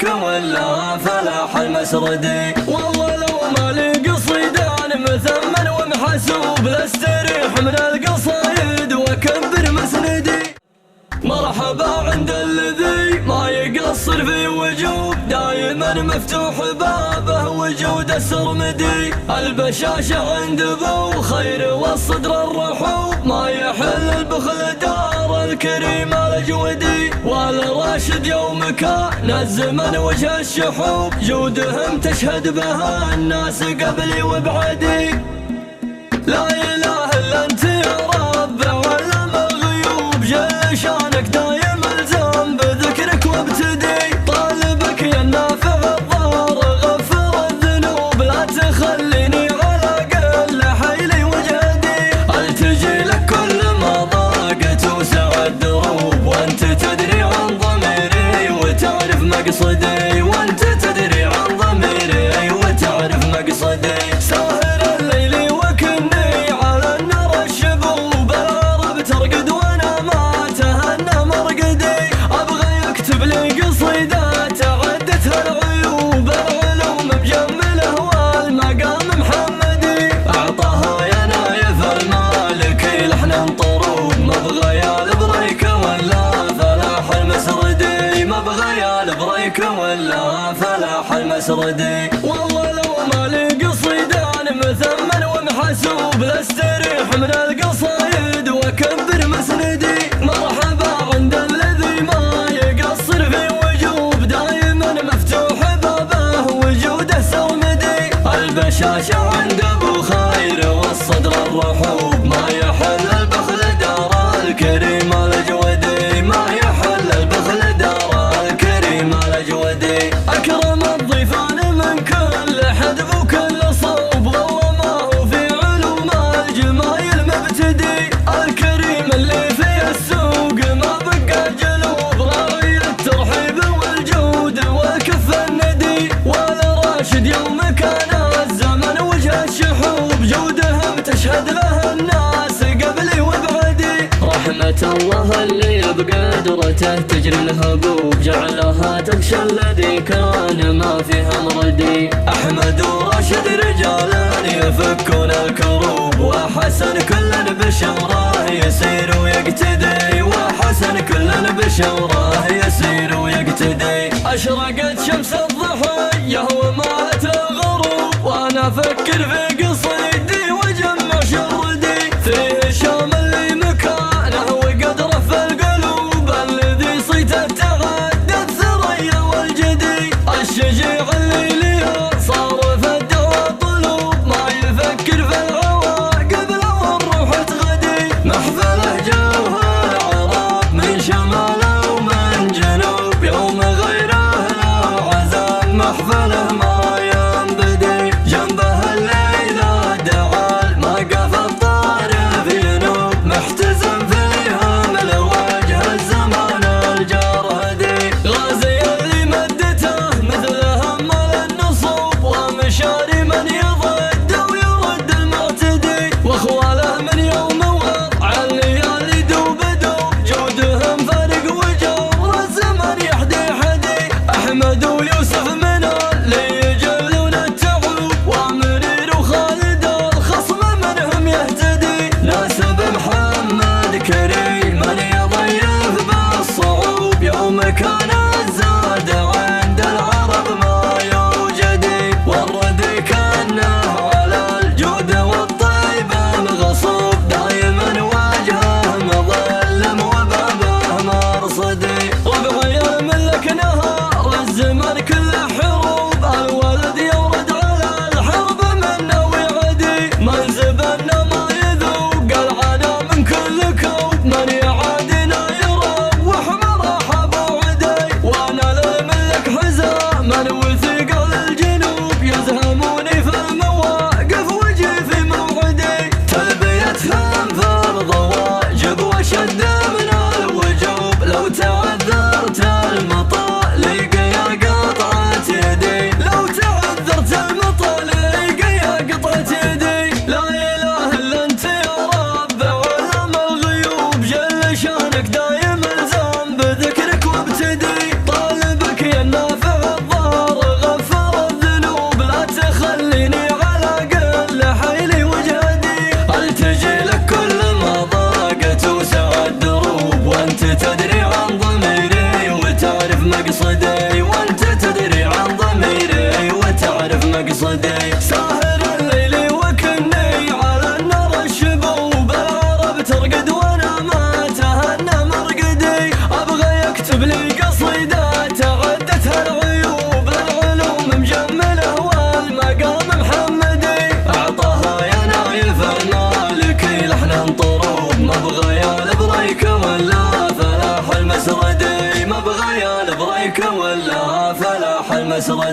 بريك ولا فلاح المسردي. والله لو ما لي قصيدان مثمن ومحسوب لاستريح من القصايد واكبر مسندي. مرحبا عند الذي ما يقصر في وجود، دايما مفتوح بابه وجود السرمدي. البشاشة عند ابو خير والصدر الرحوب، ما يحل البخل دار الكريم الجودي. والراشد يوم كان الزمن وجه الشحوب، جودهم تشهد بها الناس قبلي وبعدي. لا اله الا انت يا رب علم الغيوب، جل شانك دايم الزام بذكرك وابتدي. طالبك يا النافع الضار غفر الذنوب، لا تخليني على قل حيلي وجهدي. التجي لك كل ما ضاقت وسع الدروب، وانت تدري عن ضميري وتعرف مقصدي. وانت تدري عن ضميري وتعرف مقصدي. ساهر الليل وكني على النار الشبوب، العرب ترقد وانا ما تهنى مرقدي. ابغى يكتب لي قصيدات عدتها العيوب، العلوم مجمله والمقام محمدي. اعطاها يا نايف المالكي لحن طروب، مبغى يا البريك ولا فلاح المسردي. مبغى يا البريك ولا فلاح المسردي. والله لو ما لي قصيدان مثمن ومحسوب، لاستريح من القصايد واكبر مسندي. مرحبا عند الذي ما يقصر في وجوب، دايما مفتوح بابه وجوده سرمدي. البشاشة عند ابو خير والصدر الرحوب، ما يحل البخل دار الكريم الجودي. ما يحل البخل دار الكريم الجودي. اكرم الضيفان من كل حدب وكل صوب، والله ما هو في علوم الجمايل مبتدي. الكريم اللي في السوق ما بقى جلوب، راعي الترحيب والجود والكف الندي. والراشد يوم كان الزمن وجه الشحوب، جودهم تشهد له الناس قبلي وبعدي. رحمة الله اللي بقدرته تجري الهبوب، جعلها تغشى الذي كان ما فيها مردي. احمد وراشد رجالا يفكون الكروب، وحسن كل بشوره يسير ويقتدي. وحسن كل بشوره يسير ويقتدي. اشرقت شمس الضحى يهوى مات الغروب، وانا افكر في قصيدي وجمع شردي. فيه الشام اللي مكانه وقدره في القلوب، الذي صيته تعدد ثريا والجدي. الشجيع اللي ليه صار في الدواء طلوب، ما يفكر في العواقب لو الروح تغدي. محفله جوها العرب من شماله ومن جنوب، يوم غيره له عزم محفله ما ينبدي. جنبه الليله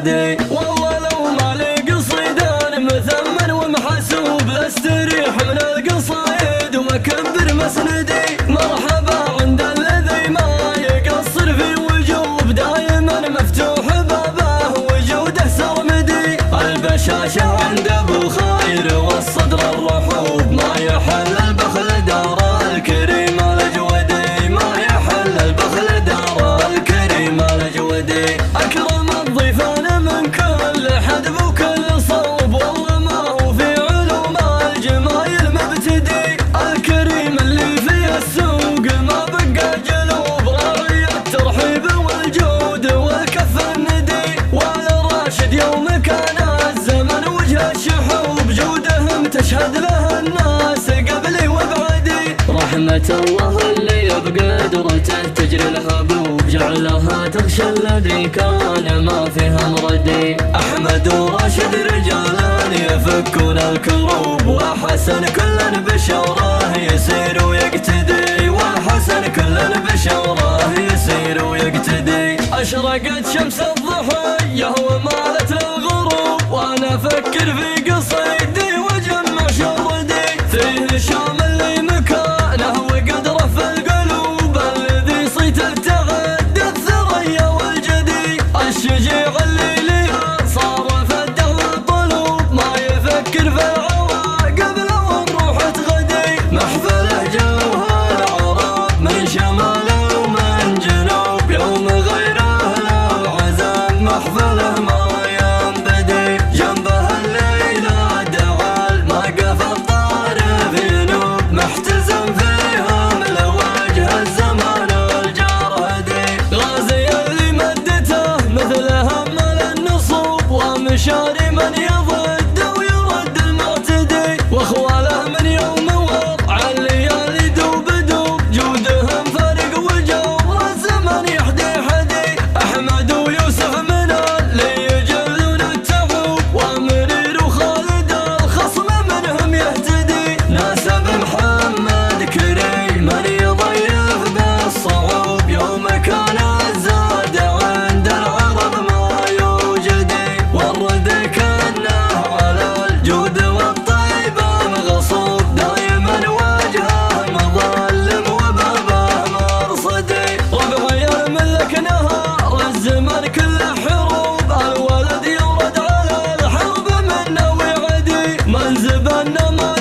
جردي. والله لو مالي قصيدان مثمن ومحسوب لاستريح من القصايد واكبر مسندي. مرحبا عند الذي ما يقصر في وجوب دايما مفتوح بابه وجوده سرمدي. البشاشة عند ابو خير والصدر الرحوب ما يحل البخل دار الكريم الجودي. ما يحل البخل دار الكريم الجودي. اكرم الضيفان من كل حدب وكل صوب والله ما هو في علوم الجمايل مبتدي. الكريم اللي في السوق ما بقى جلوب راعي الترحيب والجود والكف الندي. والراشد يوم كان الزمن وجه الشحوب جودهم تشهد له الناس قبلي وبعدي. رحمة الله اللي بقدرته تجري الهبوب جعلها تغشى الذي كان ما فيها مردي. أحمد وراشد رجالان يفكون الكروب وحسن كل بشوره يسير ويقتدي. وحسن كل بشوره يسير ويقتدي. أشرقت شمس الضحية ومالت للغروب وانا افكر في قصيدي وجمع شردي. فيه شام اللي مكانه وقدره في القلوب الذي صيته تعدى الثريا والجدي. الشجيع اللي لها صار في الدهر الطلوب ما يفكر في العواقب لو الروح تغدي. محفله جوها العرب من شمال ومن جنوب يوم غيره لو عزم محفله ما ينبدي. جنبه الليلة دعال ما قف الطارف ينوب محتزم فيهم لوجه الزمان الجرهدي. غازي اللي مدته مثل هم النصوب ومشاري من يضد ويرد المعتدي. واخواله من يوم وضع الليالي دوب دوب جودهم فرق وجور الزمن يحدي حدي. احمد ويوسف من اللي يجلون التعوب ومنير وخالد الخصم منهم يهتدي. ناسب محمد كريم من يضيف بالصعوب يوم كان الزاد عند العرب ما يوجدي. والرد كانه على الجود والطيبة مغصوب دايما وجهه مظلم وبابه مرصدي. ربع يرملك نهار الزمن كله حروب الولد يورد على الحرب منه ويعدي. من زبنا ما